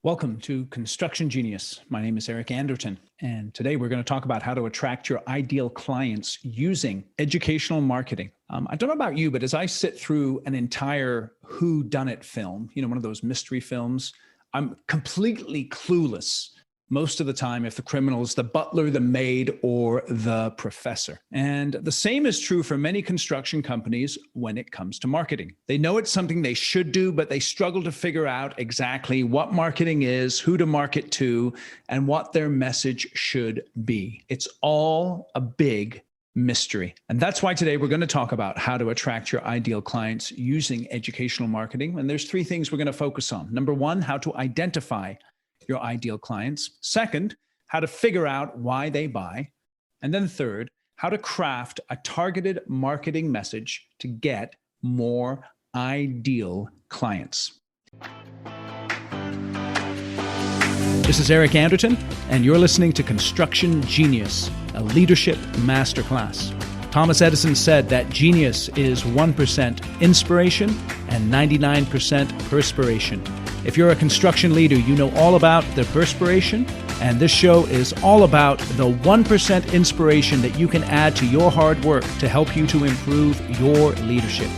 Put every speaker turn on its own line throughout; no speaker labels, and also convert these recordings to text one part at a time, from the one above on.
Welcome to Construction Genius. My name is Eric Anderton, and today we're going to talk about how to attract your ideal clients using educational marketing. I don't know about you, but as I sit through an entire whodunit film, one of those mystery films, I'm completely clueless most of the time if the criminal is the butler, the maid, or the professor. And the same is true for many construction companies when it comes to marketing. They know it's something they should do, but they struggle to figure out exactly what marketing is, who to market to, and what their message should be. It's all a big mystery. And that's why today we're going to talk about how to attract your ideal clients using educational marketing. And there's three things we're going to focus on. Number one, how to identify your ideal clients. Second, how to figure out why they buy. And then third, how to craft a targeted marketing message to get more ideal clients. This is Eric Anderton, and you're listening to Construction Genius, a leadership masterclass. Thomas Edison said that genius is 1% inspiration and 99% perspiration. If you're a construction leader, you know all about the perspiration, and this show is all about the 1% inspiration that you can add to your hard work to help you to improve your leadership.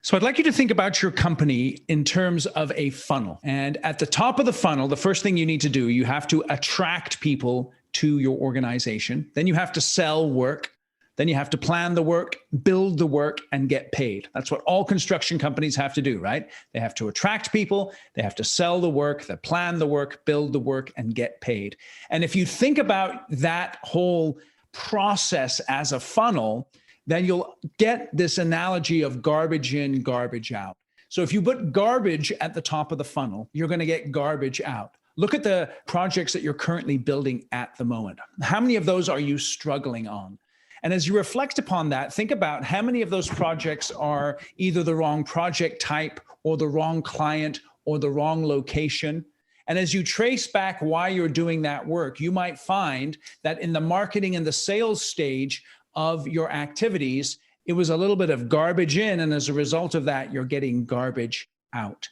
So I'd like you to think about your company in terms of a funnel. And at the top of the funnel, the first thing you need to do, you have to attract people to your organization. Then you have to sell work. Then you have to plan the work, build the work, and get paid. That's what all construction companies have to do, right? They have to attract people, they have to sell the work, they plan the work, build the work, and get paid. And if you think about that whole process as a funnel, then you'll get this analogy of garbage in, garbage out. So if you put garbage at the top of the funnel, you're going to get garbage out. Look at the projects that you're currently building at the moment. How many of those are you struggling on? And as you reflect upon that, think about how many of those projects are either the wrong project type or the wrong client or the wrong location. And as you trace back why you're doing that work, you might find that in the marketing and the sales stage of your activities, it was a little bit of garbage in. And as a result of that, you're getting garbage out.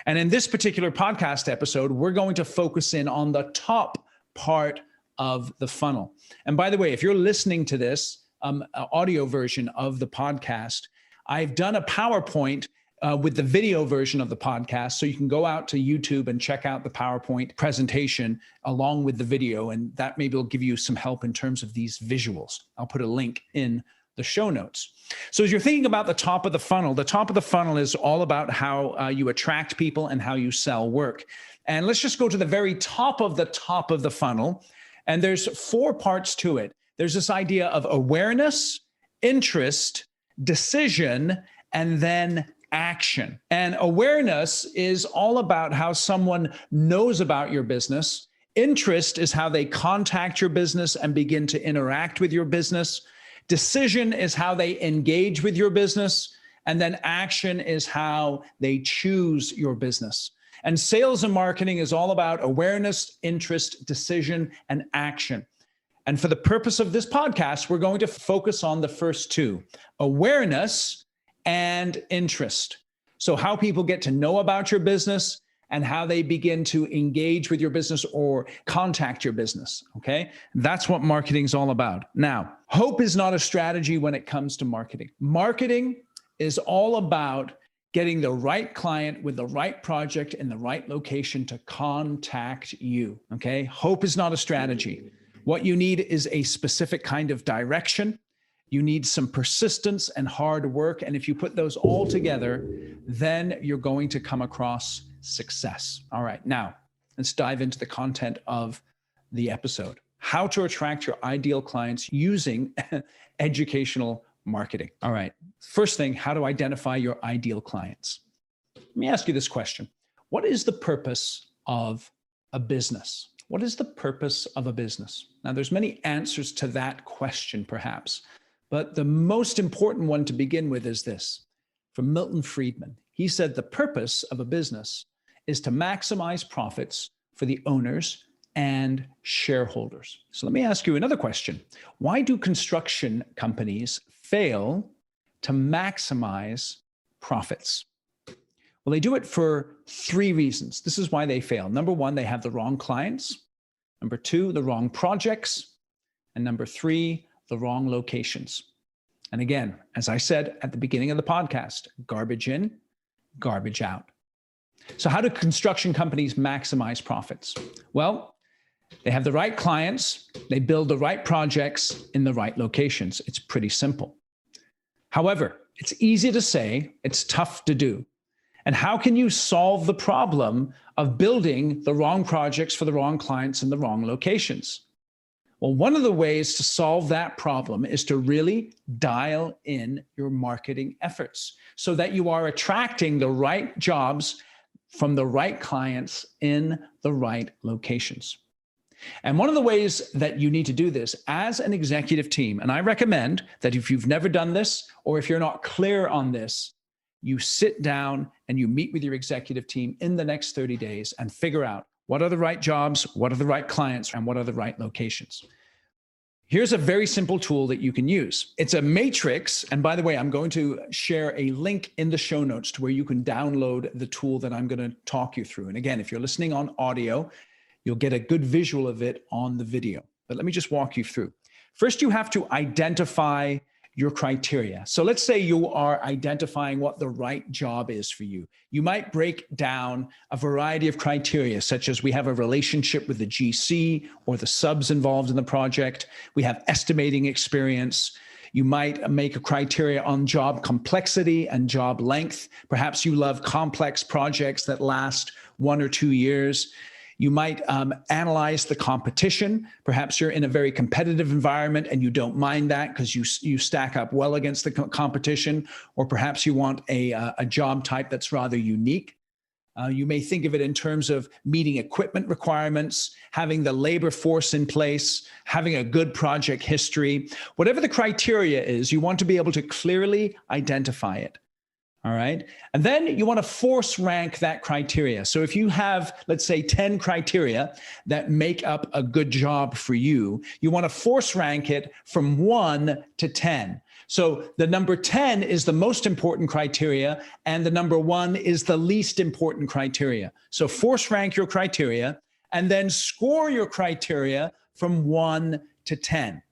And in this particular podcast episode, we're going to focus in on the top part of the funnel. And by the way, if you're listening to this audio version of the podcast, I've done a PowerPoint with the video version of the podcast. So you can go out to YouTube and check out the PowerPoint presentation along with the video. And that maybe will give you some help in terms of these visuals. I'll put a link in the show notes. So as you're thinking about the top of the funnel is all about how you attract people and how you sell work. And let's just go to the very top of the funnel. And there's four parts to it. There's this idea of awareness, interest, decision, and then action. And awareness is all about how someone knows about your business. Interest is how they contact your business and begin to interact with your business. Decision is how they engage with your business. And then action is how they choose your business. And sales and marketing is all about awareness, interest, decision, and action. And for the purpose of this podcast, we're going to focus on the first two, awareness and interest. So how people get to know about your business and how they begin to engage with your business or contact your business, okay? That's what marketing is all about. Now, hope is not a strategy when it comes to marketing. Marketing is all about getting the right client with the right project in the right location to contact you, okay? Hope is not a strategy. What you need is a specific kind of direction. You need some persistence and hard work. And if you put those all together, then you're going to come across success. All right, now let's dive into the content of the episode. How to attract your ideal clients using educational marketing. All right. First thing, how to identify your ideal clients. Let me ask you this question. What is the purpose of a business? What is the purpose of a business? Now, there's many answers to that question, perhaps, but the most important one to begin with is this. From Milton Friedman, he said the purpose of a business is to maximize profits for the owners and shareholders. So let me ask you another question. Why do construction companies fail to maximize profits? Well, they do it for three reasons. This is why they fail. Number one, they have the wrong clients. Number two, the wrong projects. And number three, the wrong locations. And again, as I said at the beginning of the podcast, garbage in, garbage out. So how do construction companies maximize profits? Well, they have the right clients, they build the right projects in the right locations. It's pretty simple. However, it's easy to say, it's tough to do. And how can you solve the problem of building the wrong projects for the wrong clients in the wrong locations? Well, one of the ways to solve that problem is to really dial in your marketing efforts so that you are attracting the right jobs from the right clients in the right locations. And one of the ways that you need to do this as an executive team, and I recommend that if you've never done this or if you're not clear on this, you sit down and you meet with your executive team in the next 30 days and figure out what are the right jobs, what are the right clients, and what are the right locations. Here's a very simple tool that you can use. It's a matrix. And by the way, I'm going to share a link in the show notes to where you can download the tool that I'm going to talk you through. And again, if you're listening on audio, you'll get a good visual of it on the video. But let me just walk you through. First, you have to identify your criteria. So let's say you are identifying what the right job is for you. You might break down a variety of criteria, such as we have a relationship with the GC or the subs involved in the project. We have estimating experience. You might make a criteria on job complexity and job length. Perhaps you love complex projects that last 1 or 2 years. You might analyze the competition. Perhaps you're in a very competitive environment and you don't mind that because you stack up well against the competition, or perhaps you want a job type that's rather unique. You may think of it in terms of meeting equipment requirements, having the labor force in place, having a good project history. Whatever the criteria is, you want to be able to clearly identify it. All right. And then you want to force rank that criteria. So if you have, let's say, 10 criteria that make up a good job for you, you want to force rank it from 1 to 10. So the number 10 is the most important criteria, and the number 1 is the least important criteria. So force rank your criteria and then score your criteria from 1 to 10.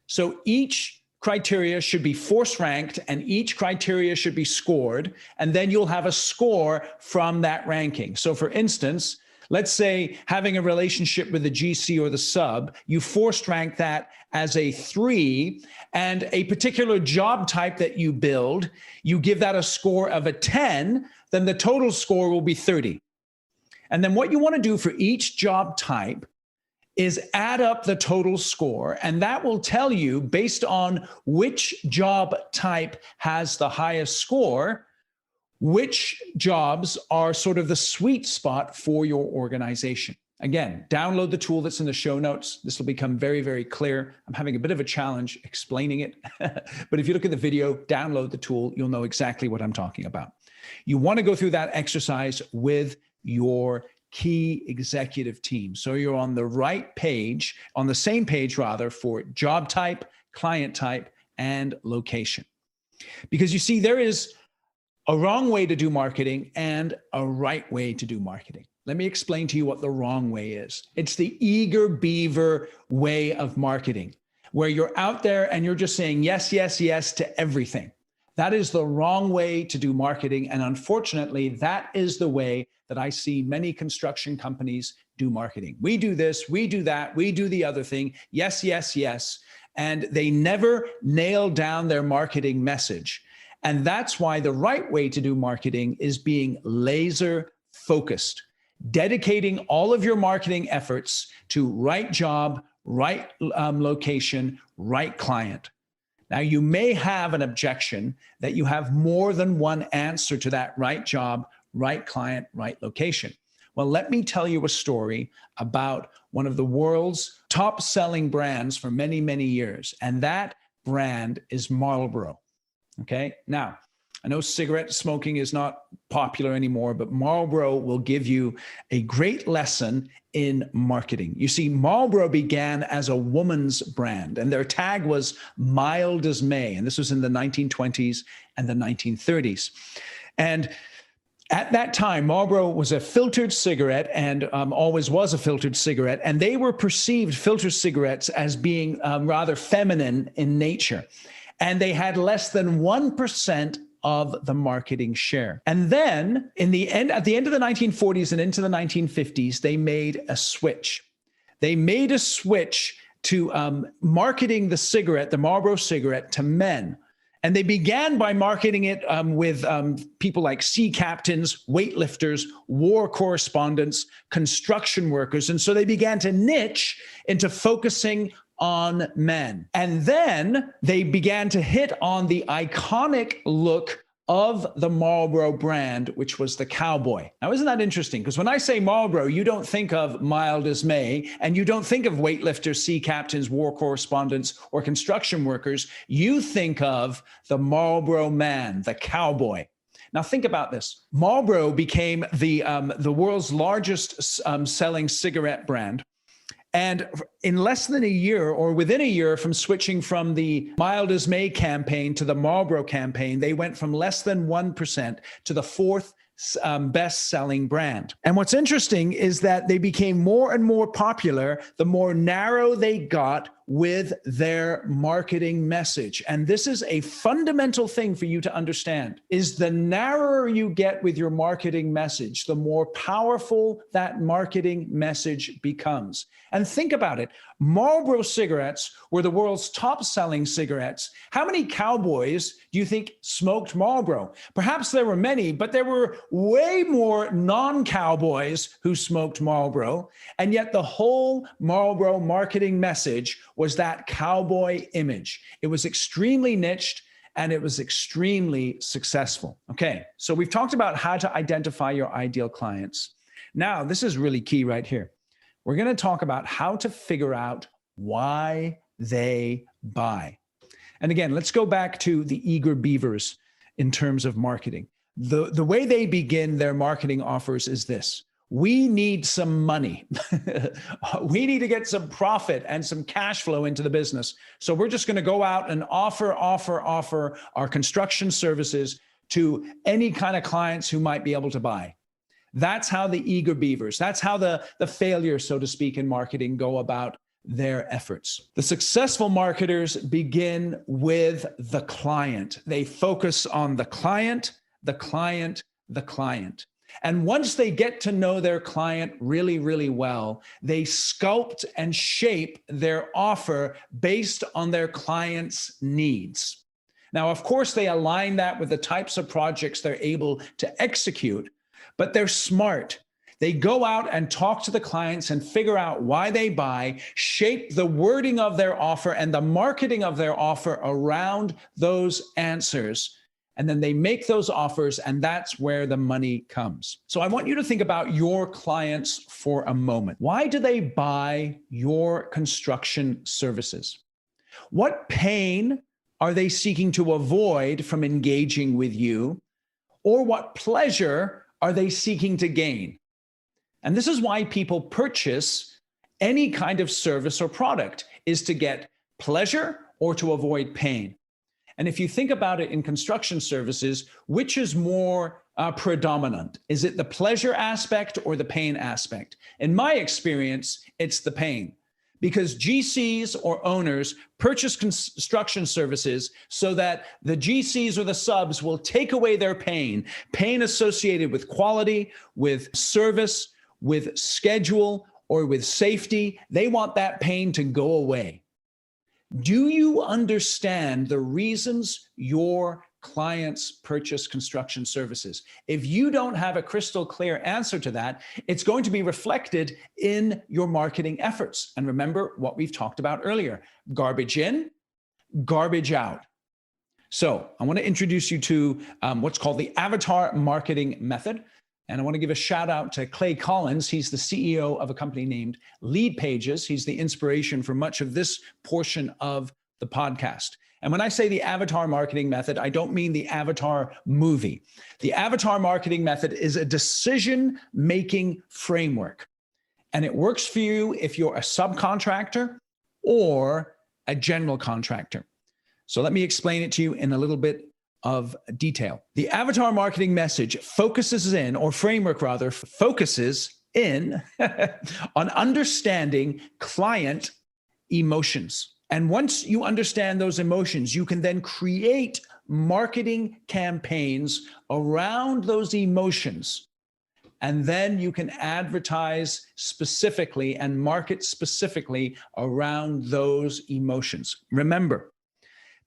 So each criteria should be force ranked and each criteria should be scored, and then you'll have a score from that ranking. So for instance, let's say having a relationship with the GC or the sub, you force rank that as a 3, and a particular job type that you build, you give that a score of a 10, then the total score will be 30. And then what you want to do for each job type is add up the total score, and that will tell you, based on which job type has the highest score, which jobs are sort of the sweet spot for your organization. Again, download the tool that's in the show notes. This will become very, very clear. I'm having a bit of a challenge explaining it, but if you look at the video, download the tool, you'll know exactly what I'm talking about. You want to go through that exercise with your key executive team. So you're on the right page, on the same page rather, for job type, client type, and location. Because you see, there is a wrong way to do marketing and a right way to do marketing. Let me explain to you what the wrong way is. It's the eager beaver way of marketing, where you're out there and you're just saying yes, yes, yes to everything. That is the wrong way to do marketing. And unfortunately, that is the way that I see many construction companies do marketing. We do this, we do that, we do the other thing. Yes, yes, yes. And they never nail down their marketing message. And that's why the right way to do marketing is being laser focused, dedicating all of your marketing efforts to right job, right location, right client. Now, you may have an objection that you have more than one answer to that right job, right client, right location. Well, let me tell you a story about one of the world's top selling brands for many, many years. And that brand is Marlboro. Okay. Now, I know cigarette smoking is not popular anymore, but Marlboro will give you a great lesson in marketing. You see, Marlboro began as a woman's brand, and their tag was mild as May. And this was in the 1920s and the 1930s. And at that time, Marlboro was a filtered cigarette and always was a filtered cigarette. And they were perceived, filtered cigarettes, as being rather feminine in nature. And they had less than 1% of the marketing share. And then at the end of the 1940s and into the 1950s, they made a switch. They made a switch to marketing the cigarette, the Marlboro cigarette, to men. And they began by marketing it with people like sea captains, weightlifters, war correspondents, construction workers. And so they began to niche into focusing on men. And then they began to hit on the iconic look of the Marlboro brand, which was the cowboy. Now, isn't that interesting? Because when I say Marlboro, you don't think of mild as May, and you don't think of weightlifters, sea captains, war correspondents, or construction workers. You think of the Marlboro man, the cowboy. Now, think about this. Marlboro became the world's largest selling cigarette brand. And in less than a year, or within a year from switching from the Mild as May campaign to the Marlboro campaign, they went from less than 1% to the fourth best-selling brand. And what's interesting is that they became more and more popular the more narrow they got with their marketing message. And this is a fundamental thing for you to understand, is the narrower you get with your marketing message, the more powerful that marketing message becomes. And think about it. Marlboro cigarettes were the world's top selling cigarettes. How many cowboys do you think smoked Marlboro? Perhaps there were many, but there were way more non-cowboys who smoked Marlboro. And yet the whole Marlboro marketing message was that cowboy image. It was extremely niched and it was extremely successful. Okay, so we've talked about how to identify your ideal clients. Now, this is really key right here. We're going to talk about how to figure out why they buy. And again, let's go back to the eager beavers in terms of marketing. The way they begin their marketing offers is this: we need some money. We need to get some profit and some cash flow into the business. So we're just going to go out and offer our construction services to any kind of clients who might be able to buy. That's how the eager beavers, that's how the failures, so to speak, in marketing go about their efforts. The successful marketers begin with the client. They focus on the client, the client, the client. And once they get to know their client really, really well, they sculpt and shape their offer based on their client's needs. Now, of course, they align that with the types of projects they're able to execute, but they're smart. They go out and talk to the clients and figure out why they buy, shape the wording of their offer and the marketing of their offer around those answers. And then they make those offers, and that's where the money comes. So I want you to think about your clients for a moment. Why do they buy your construction services? What pain are they seeking to avoid from engaging with you? Or what pleasure are they seeking to gain? And this is why people purchase any kind of service or product, is to get pleasure or to avoid pain. And if you think about it in construction services, which is more predominant? Is it the pleasure aspect or the pain aspect? In my experience, it's the pain, because GCs or owners purchase construction services so that the GCs or the subs will take away their pain associated with quality, with service, with schedule, or with safety. They want that pain to go away. Do you understand the reasons your clients purchase construction services? If you don't have a crystal clear answer to that, it's going to be reflected in your marketing efforts. And remember what we've talked about earlier: garbage in, garbage out. So I want to introduce you to what's called the avatar marketing method. And I want to give a shout out to Clay Collins. He's the CEO of a company named Lead Pages. He's the inspiration for much of this portion of the podcast. And when I say the avatar marketing method, I don't mean the Avatar movie. The avatar marketing method is a decision-making framework. And it works for you if you're a subcontractor or a general contractor. So let me explain it to you in a little bit of detail. The avatar marketing message focuses in, or framework rather, focuses in on understanding client emotions. And once you understand those emotions, you can then create marketing campaigns around those emotions. And then you can advertise specifically and market specifically around those emotions. Remember,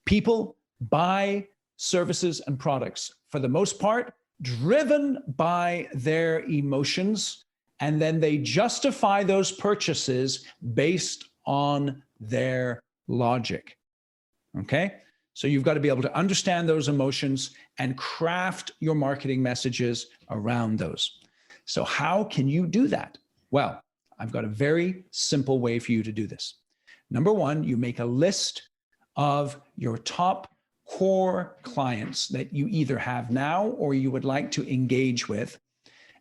people buy services and products, for the most part, driven by their emotions, and then they justify those purchases based on their logic. Okay? So you've got to be able to understand those emotions and craft your marketing messages around those. So how can you do that? Well, I've got a very simple way for you to do this. Number one, you make a list of your top core clients that you either have now or you would like to engage with.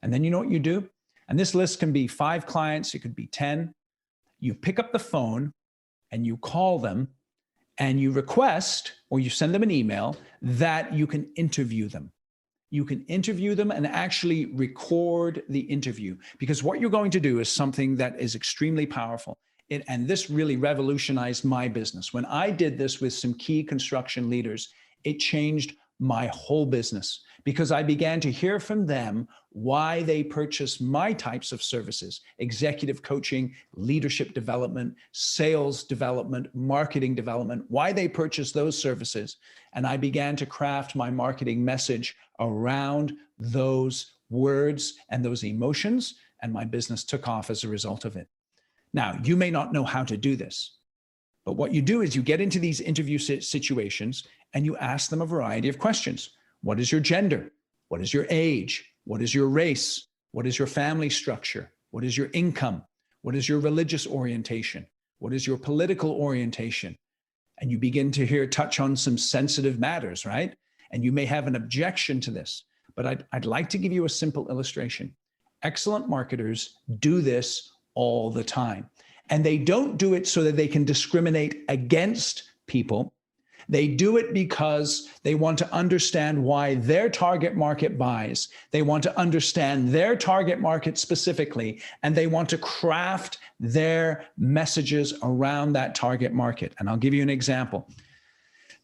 And then you know what you do? And this list can be 5 clients, it could be 10. You pick up the phone and you call them and you request, or you send them an email, that you can interview them. You can interview them and actually record the interview, because what you're going to do is something that is extremely powerful. And this really revolutionized my business. When I did this with some key construction leaders, it changed my whole business, because I began to hear from them why they purchase my types of services: executive coaching, leadership development, sales development, marketing development, why they purchase those services. And I began to craft my marketing message around those words and those emotions, and my business took off as a result of it. Now, you may not know how to do this, but what you do is you get into these interview situations and you ask them a variety of questions. What is your gender? What is your age? What is your race? What is your family structure? What is your income? What is your religious orientation? What is your political orientation? And you begin to touch on some sensitive matters, right? And you may have an objection to this, but I'd like to give you a simple illustration. Excellent marketers do this all the time. And they don't do it so that they can discriminate against people. They do it because they want to understand why their target market buys. They want to understand their target market specifically, and they want to craft their messages around that target market. And I'll give you an example.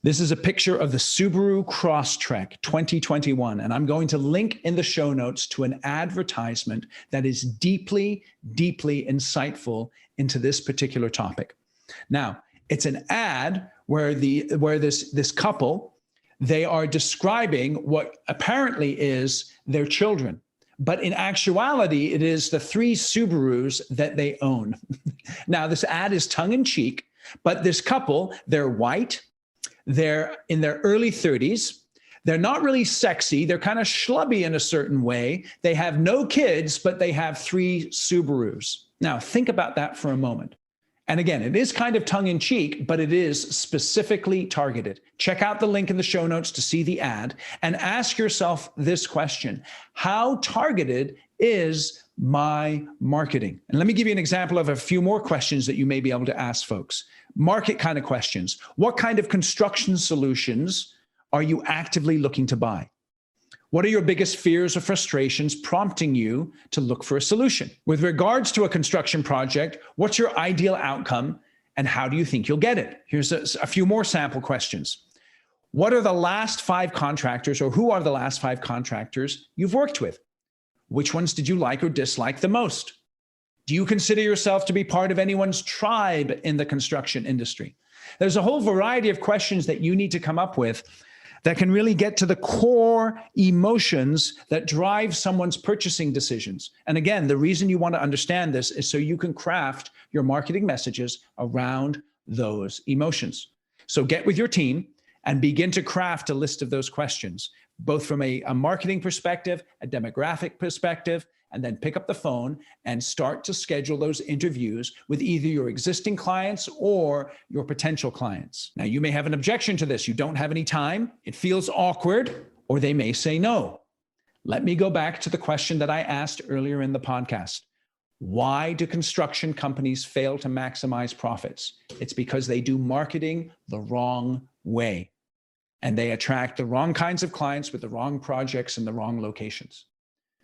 This is a picture of the Subaru Crosstrek 2021, and I'm going to link in the show notes to an advertisement that is deeply, deeply insightful into this particular topic. Now, it's an ad where this couple, they are describing what apparently is their children, but in actuality, it is the 3 Subarus that they own. Now, this ad is tongue-in-cheek, but this couple, they're white, they're in their early 30s. They're not really sexy. They're kind of schlubby in a certain way. They have no kids, but they have 3 Subarus. Now, think about that for a moment. And again, it is kind of tongue-in-cheek, but it is specifically targeted. Check out the link in the show notes to see the ad and ask yourself this question: how targeted is my marketing? And let me give you an example of a few more questions that you may be able to ask folks. Market kind of questions. What kind of construction solutions are you actively looking to buy? What are your biggest fears or frustrations prompting you to look for a solution? With regards to a construction project, what's your ideal outcome and how do you think you'll get it? Here's a few more sample questions. What are the last 5 contractors, or who are the last 5 contractors you've worked with? Which ones did you like or dislike the most? Do you consider yourself to be part of anyone's tribe in the construction industry? There's a whole variety of questions that you need to come up with that can really get to the core emotions that drive someone's purchasing decisions. And again, the reason you want to understand this is so you can craft your marketing messages around those emotions. So get with your team and begin to craft a list of those questions, both from a marketing perspective, a demographic perspective, and then pick up the phone and start to schedule those interviews with either your existing clients or your potential clients. Now, you may have an objection to this. You don't have any time. It feels awkward, or they may say no. Let me go back to the question that I asked earlier in the podcast. Why do construction companies fail to maximize profits? It's because they do marketing the wrong way, and they attract the wrong kinds of clients with the wrong projects in the wrong locations.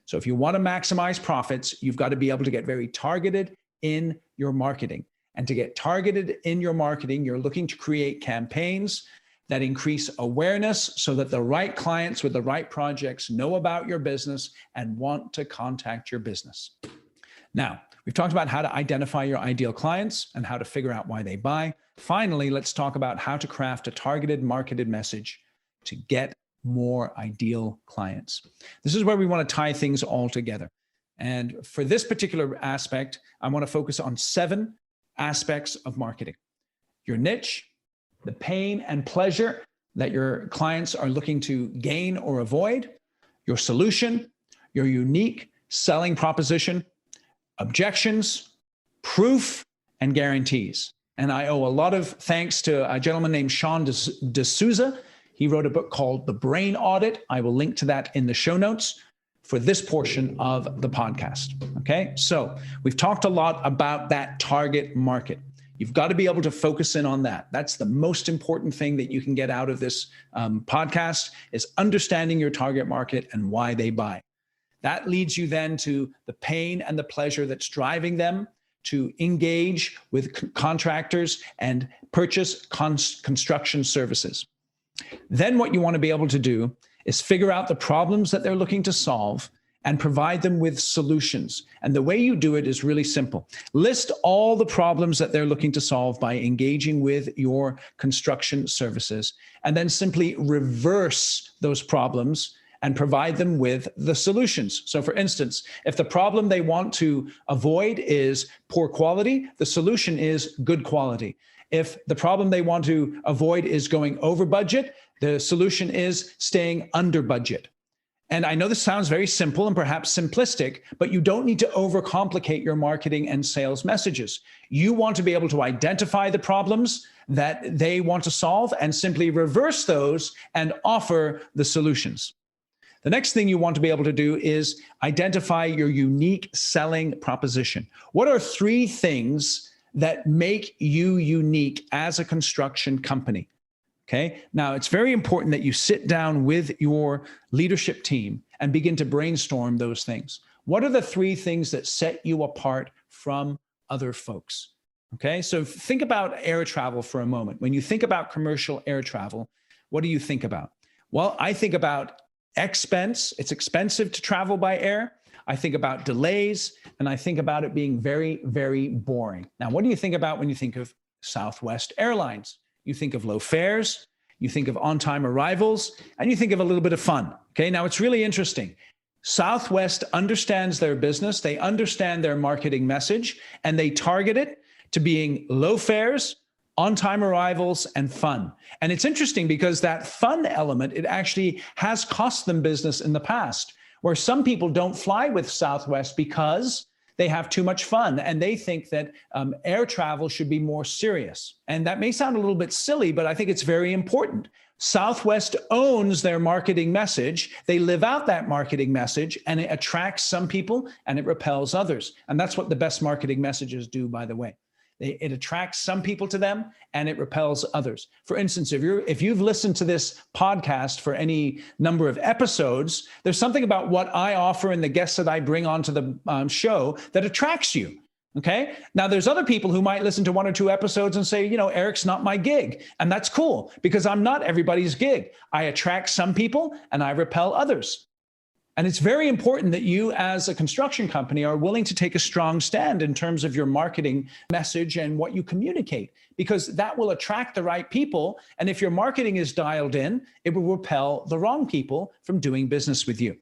So if you want to maximize profits, you've got to be able to get very targeted in your marketing. And to get targeted in your marketing, you're looking to create campaigns that increase awareness so that the right clients with the right projects know about your business and want to contact your business. Now, we've talked about how to identify your ideal clients and how to figure out why they buy. Finally, let's talk about how to craft a targeted marketed message to get more ideal clients. This is where we want to tie things all together. And for this particular aspect, I want to focus on 7 aspects of marketing: your niche, the pain and pleasure that your clients are looking to gain or avoid, your solution, your unique selling proposition, objections, proof, and guarantees. And I owe a lot of thanks to a gentleman named Sean D'Souza. He wrote a book called The Brain Audit. I will link to that in the show notes for this portion of the podcast. Okay, so we've talked a lot about that target market. You've got to be able to focus in on that. That's the most important thing that you can get out of this podcast, is understanding your target market and why they buy. That leads you then to the pain and the pleasure that's driving them to engage with contractors and purchase construction services. Then what you want to be able to do is figure out the problems that they're looking to solve and provide them with solutions. And the way you do it is really simple. List all the problems that they're looking to solve by engaging with your construction services, and then simply reverse those problems and provide them with the solutions. So for instance, if the problem they want to avoid is poor quality, the solution is good quality. If the problem they want to avoid is going over budget, the solution is staying under budget. And I know this sounds very simple and perhaps simplistic, but you don't need to overcomplicate your marketing and sales messages. You want to be able to identify the problems that they want to solve and simply reverse those and offer the solutions. The next thing you want to be able to do is identify your unique selling proposition. What are 3 things that make you unique as a construction company? Okay. Now, it's very important that you sit down with your leadership team and begin to brainstorm those things. What are the 3 things that set you apart from other folks? Okay. So think about air travel for a moment. When you think about commercial air travel, what do you think about? Well, I think about expense. It's expensive to travel by air. I think about delays, and I think about it being very, very boring. Now, what do you think about when you think of Southwest Airlines? You think of low fares, you think of on-time arrivals, and you think of a little bit of fun. Okay, now it's really interesting. Southwest understands their business, they understand their marketing message, and they target it to being low fares, on-time arrivals, and fun. And it's interesting because that fun element, it actually has cost them business in the past, where some people don't fly with Southwest because they have too much fun and they think that air travel should be more serious. And that may sound a little bit silly, but I think it's very important. Southwest owns their marketing message. They live out that marketing message, and it attracts some people and it repels others. And that's what the best marketing messages do, by the way. It attracts some people to them and it repels others. For instance, if you've listened to this podcast for any number of episodes, there's something about what I offer and the guests that I bring onto the show that attracts you. Okay. Now there's other people who might listen to 1 or 2 episodes and say, Eric's not my gig. And that's cool because I'm not everybody's gig. I attract some people and I repel others. And it's very important that you as a construction company are willing to take a strong stand in terms of your marketing message and what you communicate, because that will attract the right people. And if your marketing is dialed in, it will repel the wrong people from doing business with you.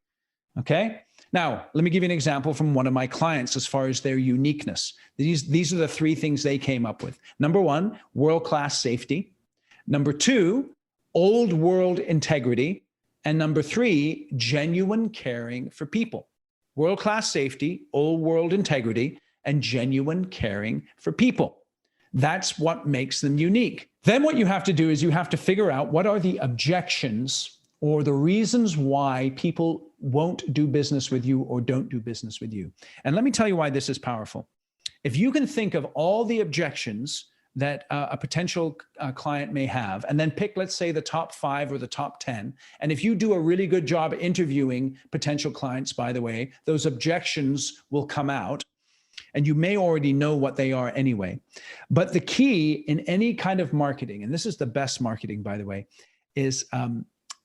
Okay. Now, let me give you an example from one of my clients as far as their uniqueness. These are the 3 things they came up with. Number 1, world-class safety. Number 2, old world integrity. And number 3, genuine caring for people. world-class safety, old world integrity, and genuine caring for people. That's what makes them unique. Then what you have to do is you have to figure out what are the objections or the reasons why people won't do business with you or don't do business with you. And let me tell you why this is powerful. If you can think of all the objections that a potential client may have, and then pick, let's say, the top 5 or the top 10. And if you do a really good job interviewing potential clients, by the way, those objections will come out. And you may already know what they are anyway. But the key in any kind of marketing, and this is the best marketing, by the way, is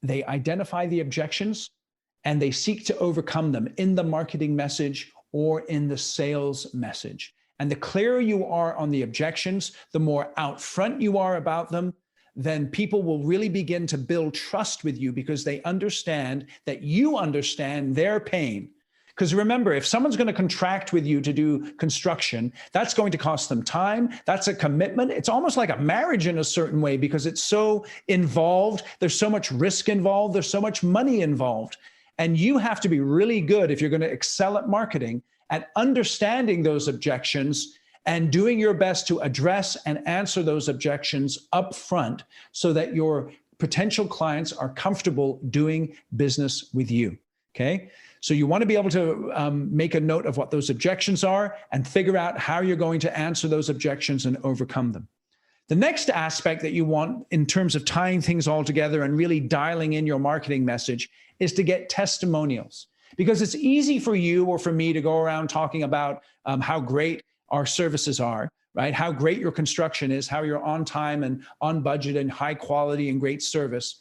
they identify the objections and they seek to overcome them in the marketing message or in the sales message. And the clearer you are on the objections, the more out front you are about them, then people will really begin to build trust with you because they understand that you understand their pain. Because remember, if someone's going to contract with you to do construction, that's going to cost them time. That's a commitment. It's almost like a marriage in a certain way because it's so involved. There's so much risk involved. There's so much money involved. And you have to be really good if you're going to excel at marketing at understanding those objections and doing your best to address and answer those objections up front so that your potential clients are comfortable doing business with you. Okay. So you want to be able to make a note of what those objections are and figure out how you're going to answer those objections and overcome them. The next aspect that you want in terms of tying things all together and really dialing in your marketing message is to get testimonials. Because it's easy for you or for me to go around talking about how great our services are, right? How great your construction is, how you're on time and on budget and high quality and great service.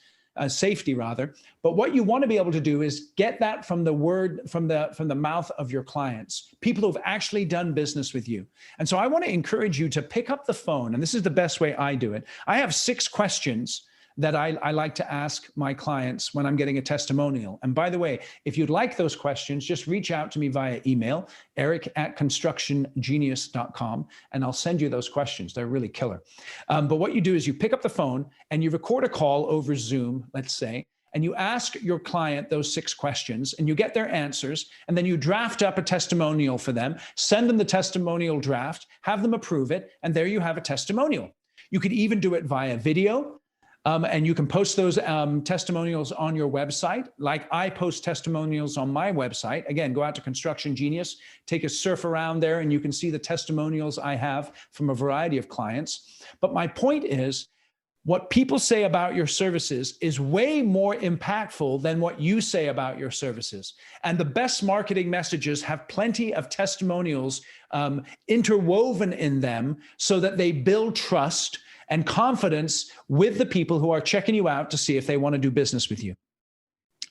Safety rather. But what you want to be able to do is get that from the word, from the mouth of your clients, people who've actually done business with you. And so I want to encourage you to pick up the phone. And this is the best way I do it. I have 6 questions that I like to ask my clients when I'm getting a testimonial. And by the way, if you'd like those questions, just reach out to me via email, eric@constructiongenius.com, and I'll send you those questions. They're really killer. But what you do is you pick up the phone and you record a call over Zoom, let's say, and you ask your client those 6 questions and you get their answers, and then you draft up a testimonial for them, send them the testimonial draft, have them approve it, and there you have a testimonial. You could even do it via video. And you can post those testimonials on your website, like I post testimonials on my website. Again, go out to Construction Genius, take a surf around there, and you can see the testimonials I have from a variety of clients. But my point is, what people say about your services is way more impactful than what you say about your services. And the best marketing messages have plenty of testimonials interwoven in them so that they build trust and confidence with the people who are checking you out to see if they want to do business with you.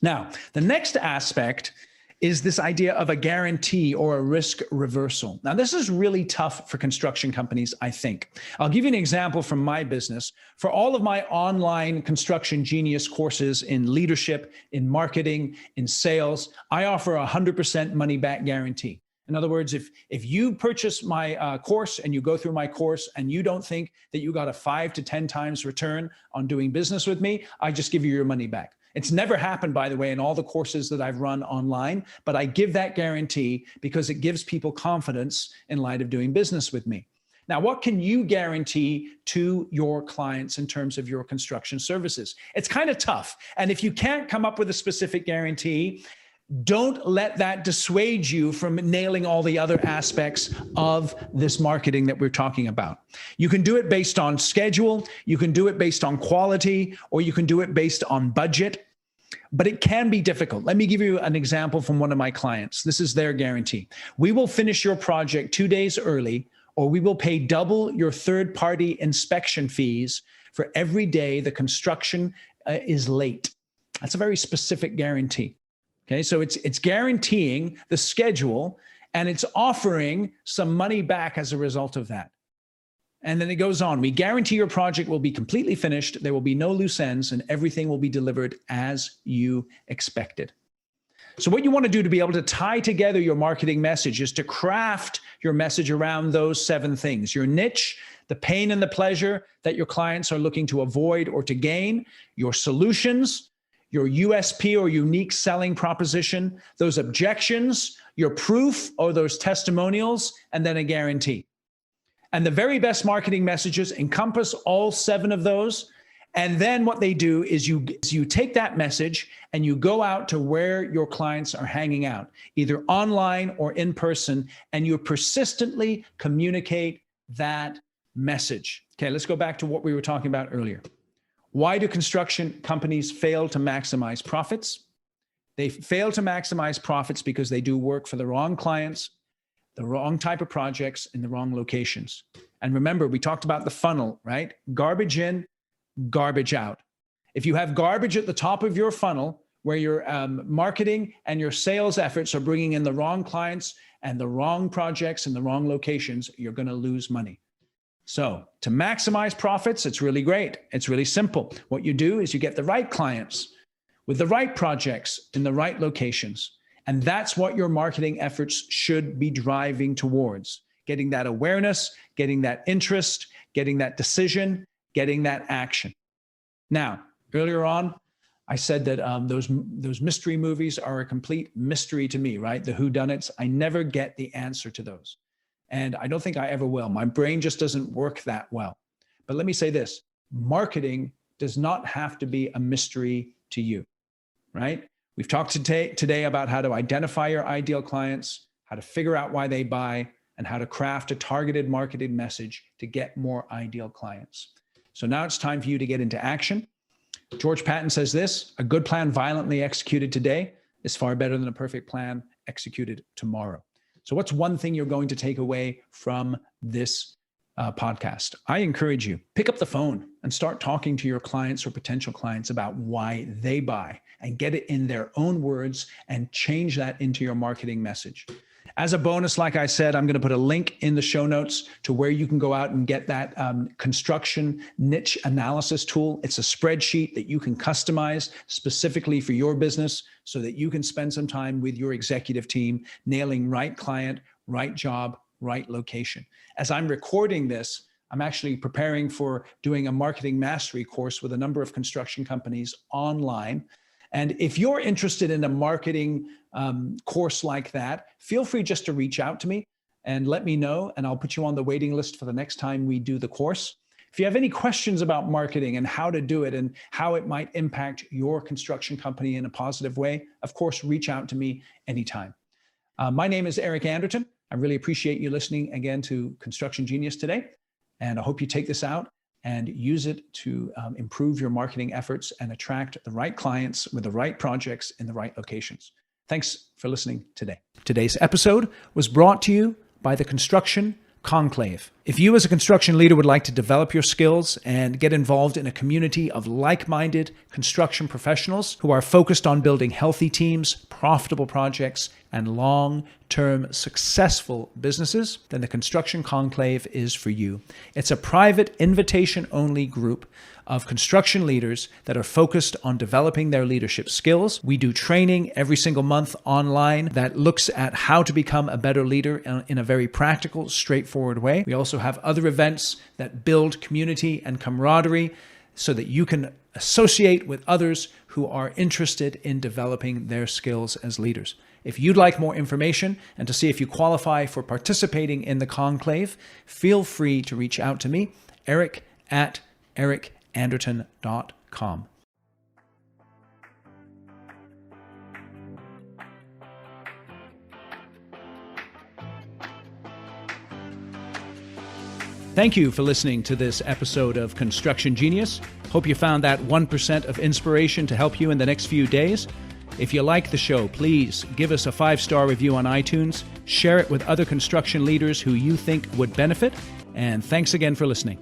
Now, the next aspect is this idea of a guarantee or a risk reversal. Now, this is really tough for construction companies, I think. I'll give you an example from my business. For all of my online Construction Genius courses in leadership, in marketing, in sales, I offer a 100% money back guarantee. In other words, if you purchase my course and you go through my course and you don't think that you got a 5 to 10 times return on doing business with me, I just give you your money back. It's never happened, by the way, in all the courses that I've run online, but I give that guarantee because it gives people confidence in light of doing business with me. Now, what can you guarantee to your clients in terms of your construction services? It's kind of tough. And if you can't come up with a specific guarantee, don't let that dissuade you from nailing all the other aspects of this marketing that we're talking about. You can do it based on schedule, you can do it based on quality, or you can do it based on budget, but it can be difficult. Let me give you an example from one of my clients. This is their guarantee. We will finish your project 2 days early, or we will pay double your third-party inspection fees for every day the construction is late. That's a very specific guarantee. Okay, so it's guaranteeing the schedule and it's offering some money back as a result of that. And then it goes on. We guarantee your project will be completely finished. There will be no loose ends and everything will be delivered as you expected. So what you want to do to be able to tie together your marketing message is to craft your message around those 7 things: your niche, the pain and the pleasure that your clients are looking to avoid or to gain, your solutions, your USP or unique selling proposition, those objections, your proof or those testimonials, and then a guarantee. And the very best marketing messages encompass all 7 of those. And then what they do is you take that message and you go out to where your clients are hanging out, either online or in person, and you persistently communicate that message. Okay, let's go back to what we were talking about earlier. Why do construction companies fail to maximize profits? They fail to maximize profits because they do work for the wrong clients, the wrong type of projects, in the wrong locations. And remember, we talked about the funnel, right? Garbage in, garbage out. If you have garbage at the top of your funnel where your marketing and your sales efforts are bringing in the wrong clients and the wrong projects and the wrong locations, you're going to lose money. So to maximize profits, it's really great. It's really simple. What you do is you get the right clients with the right projects in the right locations. And that's what your marketing efforts should be driving towards. Getting that awareness, getting that interest, getting that decision, getting that action. Now, earlier on, I said that those mystery movies are a complete mystery to me, right? The whodunits. I never get the answer to those. And I don't think I ever will. My brain just doesn't work that well. But let me say this, marketing does not have to be a mystery to you, right? We've talked today about how to identify your ideal clients, how to figure out why they buy, and how to craft a targeted marketing message to get more ideal clients. So now it's time for you to get into action. George Patton says this, a good plan violently executed today is far better than a perfect plan executed tomorrow. So what's one thing you're going to take away from this podcast? I encourage you, pick up the phone and start talking to your clients or potential clients about why they buy and get it in their own words and change that into your marketing message. As a bonus, like I said, I'm going to put a link in the show notes to where you can go out and get that construction niche analysis tool. It's a spreadsheet that you can customize specifically for your business so that you can spend some time with your executive team nailing right client, right job, right location. As I'm recording this, I'm actually preparing for doing a marketing mastery course with a number of construction companies online. And if you're interested in a marketing course like that, feel free just to reach out to me and let me know, and I'll put you on the waiting list for the next time we do the course. If you have any questions about marketing and how to do it and how it might impact your construction company in a positive way, of course, reach out to me anytime. My name is Eric Anderton. I really appreciate you listening again to Construction Genius today, and I hope you take this out and use it to improve your marketing efforts and attract the right clients with the right projects in the right locations. Thanks for listening today. Today's episode was brought to you by the Construction Conclave. If you as a construction leader would like to develop your skills and get involved in a community of like-minded construction professionals who are focused on building healthy teams, profitable projects, and long-term successful businesses, then the Construction Conclave is for you. It's a private invitation-only group of construction leaders that are focused on developing their leadership skills. We do training every single month online that looks at how to become a better leader in a very practical, straightforward way. We also have other events that build community and camaraderie so that you can associate with others who are interested in developing their skills as leaders. If you'd like more information and to see if you qualify for participating in the conclave, feel free to reach out to me, eric@ericanderton.com. Thank you for listening to this episode of Construction Genius. Hope you found that 1% of inspiration to help you in the next few days. If you like the show, please give us a 5-star review on iTunes, share it with other construction leaders who you think would benefit, and thanks again for listening.